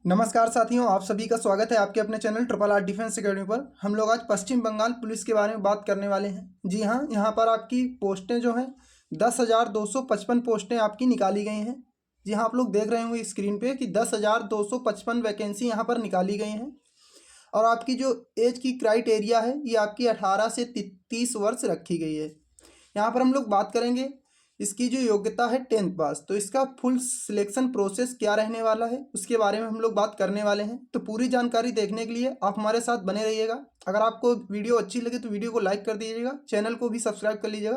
नमस्कार साथियों, आप सभी का स्वागत है आपके अपने चैनल RRR डिफेंस अकेडमी पर। हम लोग आज पश्चिम बंगाल पुलिस के बारे में बात करने वाले हैं। जी हाँ, यहाँ पर आपकी पोस्टें जो हैं 10,255 पोस्टें आपकी निकाली गई हैं। जी हाँ, आप लोग देख रहे होंगे स्क्रीन पे कि 10,255 वैकेंसी यहाँ पर निकाली गई हैं। और आपकी जो एज की क्राइटेरिया है ये आपकी 18 से 30 वर्ष रखी गई है। यहाँ पर हम लोग बात करेंगे इसकी जो योग्यता है 10th पास, तो इसका फुल सिलेक्शन प्रोसेस क्या रहने वाला है उसके बारे में हम लोग बात करने वाले हैं। तो पूरी जानकारी देखने के लिए आप हमारे साथ बने रहिएगा। अगर आपको वीडियो अच्छी लगे तो वीडियो को लाइक कर दीजिएगा, चैनल को भी सब्सक्राइब कर लीजिएगा,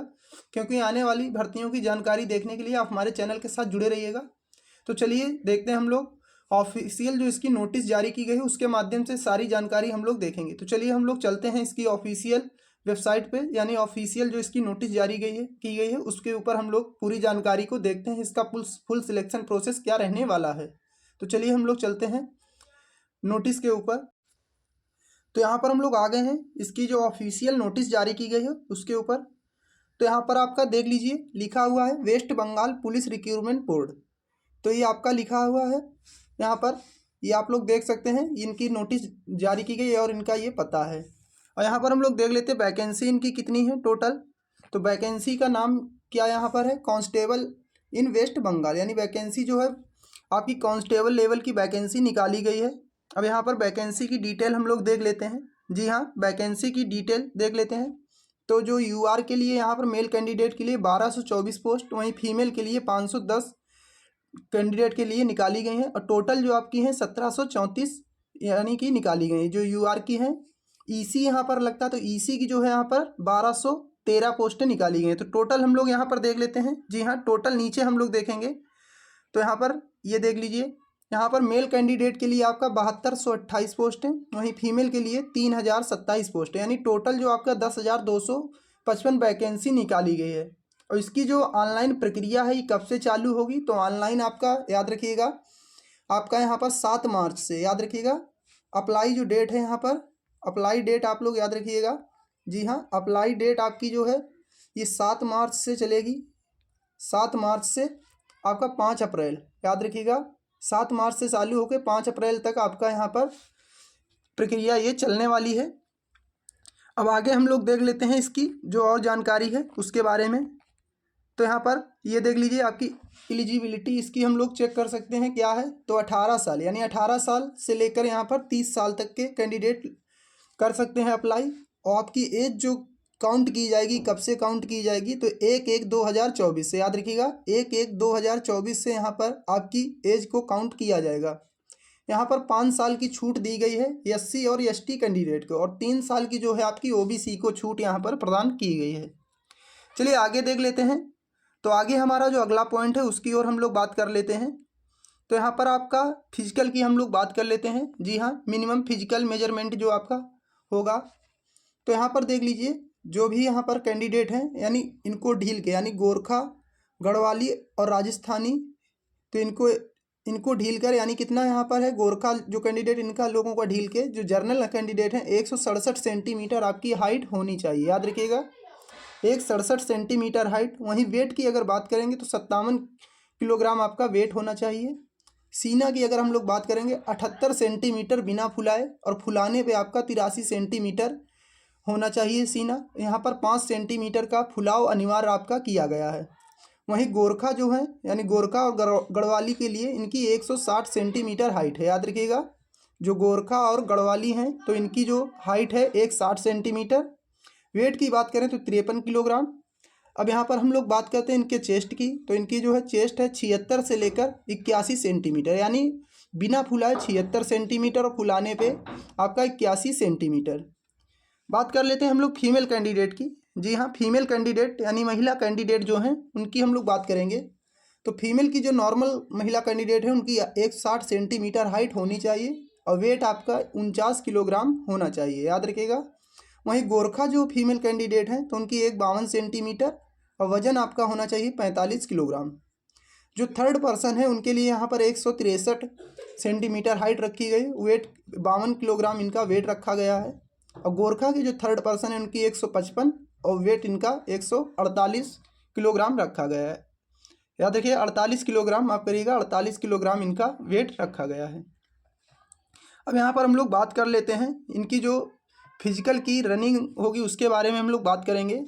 क्योंकि आने वाली भर्तियों की जानकारी देखने के लिए आप हमारे चैनल के साथ जुड़े रहिएगा। तो चलिए देखते हैं हम लोग ऑफिशियल जो इसकी नोटिस जारी की गई है उसके माध्यम से सारी जानकारी हम लोग देखेंगे। तो चलिए हम लोग चलते हैं इसकी ऑफिशियल वेबसाइट पे, यानी ऑफिशियल जो इसकी नोटिस जारी की गई है उसके ऊपर हम लोग पूरी जानकारी को देखते हैं, इसका फुल सिलेक्शन प्रोसेस क्या रहने वाला है। तो चलिए हम लोग चलते हैं नोटिस के ऊपर। तो यहाँ पर हम लोग आ गए हैं इसकी जो ऑफिशियल नोटिस जारी की गई है उसके ऊपर। तो यहाँ पर आपका देख लीजिए लिखा हुआ है West Bengal police recruitment board. तो ये आपका लिखा हुआ है यहाँ पर, ये आप लोग देख सकते हैं, इनकी नोटिस जारी की गई है और इनका ये पता है। और यहाँ पर हम लोग देख लेते हैं वैकेंसी इनकी कितनी है टोटल। तो वैकेंसी का नाम क्या यहाँ पर है, कांस्टेबल इन वेस्ट बंगाल, यानी वैकेंसी जो है आपकी कांस्टेबल लेवल की वैकेंसी निकाली गई है। अब यहाँ पर वैकेंसी की डिटेल हम लोग देख लेते हैं। जी हाँ, वैकेंसी की डिटेल देख लेते हैं। तो जो यूआर के लिए यहाँ पर मेल कैंडिडेट के लिए 1224 पोस्ट, वहीं फीमेल के लिए 510 कैंडिडेट के लिए निकाली गई हैं। और टोटल जो आपकी हैं 1734 यानी कि निकाली गई जो यूआर की हैं। ईसी यहाँ पर लगता है, तो ईसी की जो है यहाँ पर 1213 पोस्टें निकाली गई हैं। तो टोटल हम लोग यहाँ पर देख लेते हैं। जी हाँ, टोटल नीचे हम लोग देखेंगे तो यहाँ पर ये देख लीजिए, यहाँ पर मेल कैंडिडेट के लिए आपका 7228 पोस्ट है, वहीं फीमेल के लिए 3027 पोस्ट है, यानी टोटल जो आपका 10,255 वैकेंसी निकाली गई है। और इसकी जो ऑनलाइन प्रक्रिया है ये कब से चालू होगी, तो ऑनलाइन आपका याद रखिएगा आपका यहाँ पर 7 मार्च से, याद रखिएगा। अप्लाई जो डेट है यहाँ पर, अप्लाई डेट आप लोग याद रखिएगा। जी हाँ, अप्लाई डेट आपकी जो है ये 7 मार्च से चलेगी। 7 मार्च से आपका 5 अप्रैल, याद रखिएगा 7 मार्च से चालू होकर 5 अप्रैल तक आपका यहाँ पर प्रक्रिया ये चलने वाली है। अब आगे हम लोग देख लेते हैं इसकी जो और जानकारी है उसके बारे में। तो यहाँ पर ये देख लीजिए आपकी एलिजिबिलिटी इसकी हम लोग चेक कर सकते हैं क्या है। तो 18 साल, यानी 18 साल से लेकर यहाँ पर 30 साल तक के कैंडिडेट कर सकते हैं अप्लाई। और आपकी एज जो काउंट की जाएगी, कब से काउंट की जाएगी, तो 1/1/2024 से, याद रखिएगा 1/1/2024 से यहाँ पर आपकी एज को काउंट किया जाएगा। यहाँ पर 5 साल की छूट दी गई है एससी और एसटी कैंडिडेट को, और 3 साल की जो है आपकी ओबीसी को छूट यहाँ पर प्रदान की गई है। चलिए आगे देख लेते हैं। तो आगे हमारा जो अगला पॉइंट है उसकी ओर हम लोग बात कर लेते हैं। तो यहाँ पर आपका फिजिकल की हम लोग बात कर लेते हैं। जी हाँ, मिनिमम फिजिकल मेजरमेंट जो आपका होगा, तो यहाँ पर देख लीजिए जो भी यहाँ पर कैंडिडेट हैं, यानी इनको ढील के, यानी गोरखा, गढ़वाली और राजस्थानी, तो इनको ढील कर, यानी कितना यहाँ पर है गोरखा जो कैंडिडेट, इनका लोगों का ढील के जो जनरल कैंडिडेट हैं 167 सेंटीमीटर आपकी हाइट होनी चाहिए, याद रखिएगा 167 सेंटीमीटर हाइट। वहीं वेट की अगर बात करेंगे तो 57 किलोग्राम आपका वेट होना चाहिए। सीना की अगर हम लोग बात करेंगे 78 सेंटीमीटर बिना फुलाए, और फुलाने पे आपका 83 सेंटीमीटर होना चाहिए सीना। यहाँ पर 5 सेंटीमीटर का फुलाव अनिवार्य आपका किया गया है। वहीं गोरखा जो है, यानी गोरखा और गढ़वाली के लिए इनकी 160 सेंटीमीटर हाइट है, याद रखिएगा। जो गोरखा और गढ़वाली हैं तो इनकी जो हाइट है 160 सेंटीमीटर। वेट की बात करें तो 53 किलोग्राम। अब यहाँ पर हम लोग बात करते हैं इनके चेस्ट की, तो इनकी जो है चेस्ट है 76 से लेकर 81 सेंटीमीटर, यानी बिना फुलाए 76 सेंटीमीटर और फुलाने पे आपका 81 सेंटीमीटर। बात कर लेते हैं हम लोग फीमेल कैंडिडेट की। जी हाँ, फीमेल कैंडिडेट यानी महिला कैंडिडेट जो हैं उनकी हम लोग बात करेंगे। तो फीमेल की जो नॉर्मल महिला कैंडिडेट है उनकी 160 सेंटीमीटर हाइट होनी चाहिए, और वेट आपका 49 किलोग्राम होना चाहिए, याद रखिएगा। वहीं गोरखा जो फीमेल कैंडिडेट हैं तो उनकी 52 सेंटीमीटर, और वजन आपका होना चाहिए 45 किलोग्राम। जो थर्ड पर्सन है उनके लिए यहाँ पर 163 सेंटीमीटर हाइट रखी गई, वेट 52 किलोग्राम इनका वेट रखा गया है। और गोरखा की जो थर्ड पर्सन है उनकी 155, और वेट इनका 148 किलोग्राम रखा गया है, याद देखिए 48 किलोग्राम, माफ करिएगा 48 किलोग्राम इनका वेट रखा गया है। अब यहाँ पर हम लोग बात कर लेते हैं इनकी जो फिजिकल की रनिंग होगी उसके बारे में हम लोग बात करेंगे।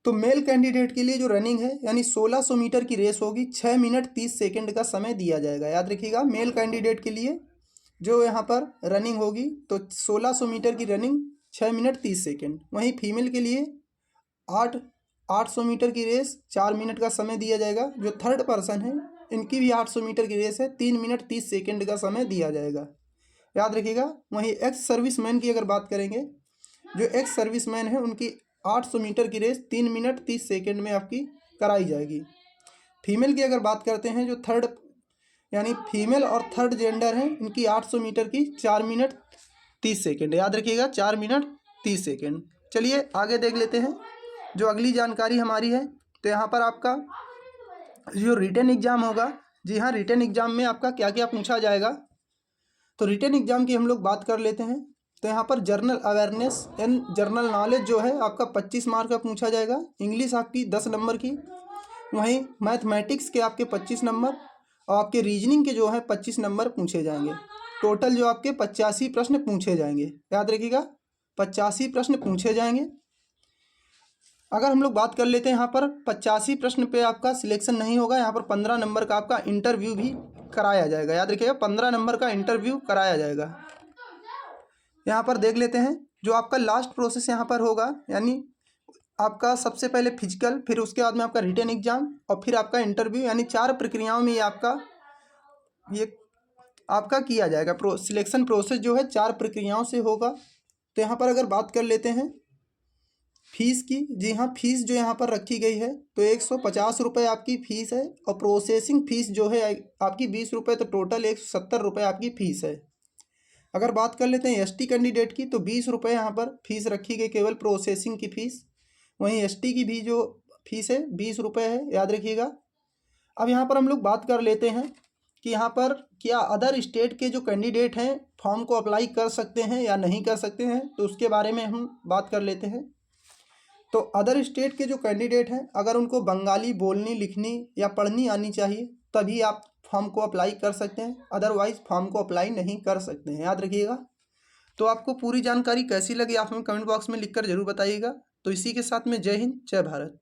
तो मेल कैंडिडेट के लिए जो रनिंग है यानी 1600 मीटर की रेस होगी, 6 मिनट 30 सेकंड का समय दिया जाएगा। याद रखिएगा, मेल कैंडिडेट के लिए जो यहाँ पर रनिंग होगी तो 1600 मीटर की रनिंग 6 मिनट 30 सेकंड। वहीं फीमेल के लिए 800 मीटर की रेस 4 मिनट का समय दिया जाएगा। जो थर्ड पर्सन है इनकी भी 800 मीटर की रेस है, 3 मिनट 30 सेकंड का समय दिया जाएगा। याद रखिएगा। वहीं एक्स सर्विसमैन की अगर बात करेंगे, जो एक्स सर्विसमैन है उनकी 800 मीटर की रेस 3 मिनट 30 सेकंड में आपकी कराई जाएगी। फीमेल की अगर बात करते हैं, जो थर्ड यानी फीमेल और थर्ड जेंडर है, इनकी 800 मीटर की 4 मिनट 30 सेकंड। याद रखिएगा, 4 मिनट 30 सेकंड। चलिए आगे देख लेते हैं जो अगली जानकारी हमारी है। तो यहाँ पर आपका जो रिटन एग्ज़ाम होगा, जी हाँ, रिटन एग्ज़ाम में आपका क्या क्या पूछा जाएगा। तो रिटन एग्ज़ाम की हम लोग बात कर लेते हैं। तो यहाँ पर general awareness and general knowledge जो है आपका 25 मार्क का पूछा जाएगा। इंग्लिश आपकी 10 नंबर की, वहीं मैथमेटिक्स के आपके 25 नंबर और आपके रीजनिंग के जो है 25 नंबर पूछे जाएंगे। टोटल जो आपके 85 प्रश्न पूछे जाएंगे। याद रखिएगा, 85 प्रश्न पूछे जाएंगे। अगर हम लोग बात कर लेते हैं यहाँ पर 85 प्रश्न पे आपका सिलेक्शन नहीं होगा, यहाँ पर 15 नंबर का आपका इंटरव्यू भी कराया जाएगा। याद रखिएगा, 15 नंबर का इंटरव्यू कराया जाएगा। यहाँ पर देख लेते हैं जो आपका लास्ट प्रोसेस यहाँ पर होगा, यानी आपका सबसे पहले फिजिकल, फिर उसके बाद में आपका रिटन एग्जाम और फिर आपका इंटरव्यू, यानी 4 प्रक्रियाओं में ये आपका किया जाएगा। सिलेक्शन प्रोसेस जो है 4 प्रक्रियाओं से होगा। तो यहाँ पर अगर बात कर लेते हैं फीस की, जी हाँ, फीस जो यहाँ पर रखी गई है तो 150 रुपये आपकी फ़ीस है और प्रोसेसिंग फ़ीस जो है आपकी 20 रुपये, तो टोटल 170 रुपये आपकी फ़ीस है। अगर बात कर लेते हैं एसटी कैंडिडेट की, तो 20 रुपये यहाँ पर फीस रखी गई केवल प्रोसेसिंग की फ़ीस। वहीं एसटी की भी जो फीस है 20 रुपये है, याद रखिएगा। अब यहाँ पर हम लोग बात कर लेते हैं कि यहाँ पर क्या अदर स्टेट के जो कैंडिडेट हैं फॉर्म को अप्लाई कर सकते हैं या नहीं कर सकते हैं, तो उसके बारे में हम बात कर लेते हैं। तो अदर स्टेट के जो कैंडिडेट हैं, अगर उनको बंगाली बोलनी, लिखनी या पढ़नी आनी चाहिए तभी आप फॉर्म को अप्लाई कर सकते हैं, अदरवाइज़ फॉर्म को अप्लाई नहीं कर सकते हैं। याद रखिएगा। तो आपको पूरी जानकारी कैसी लगी आप हमें कमेंट बॉक्स में लिखकर जरूर बताइएगा। तो इसी के साथ में जय हिंद, जय भारत।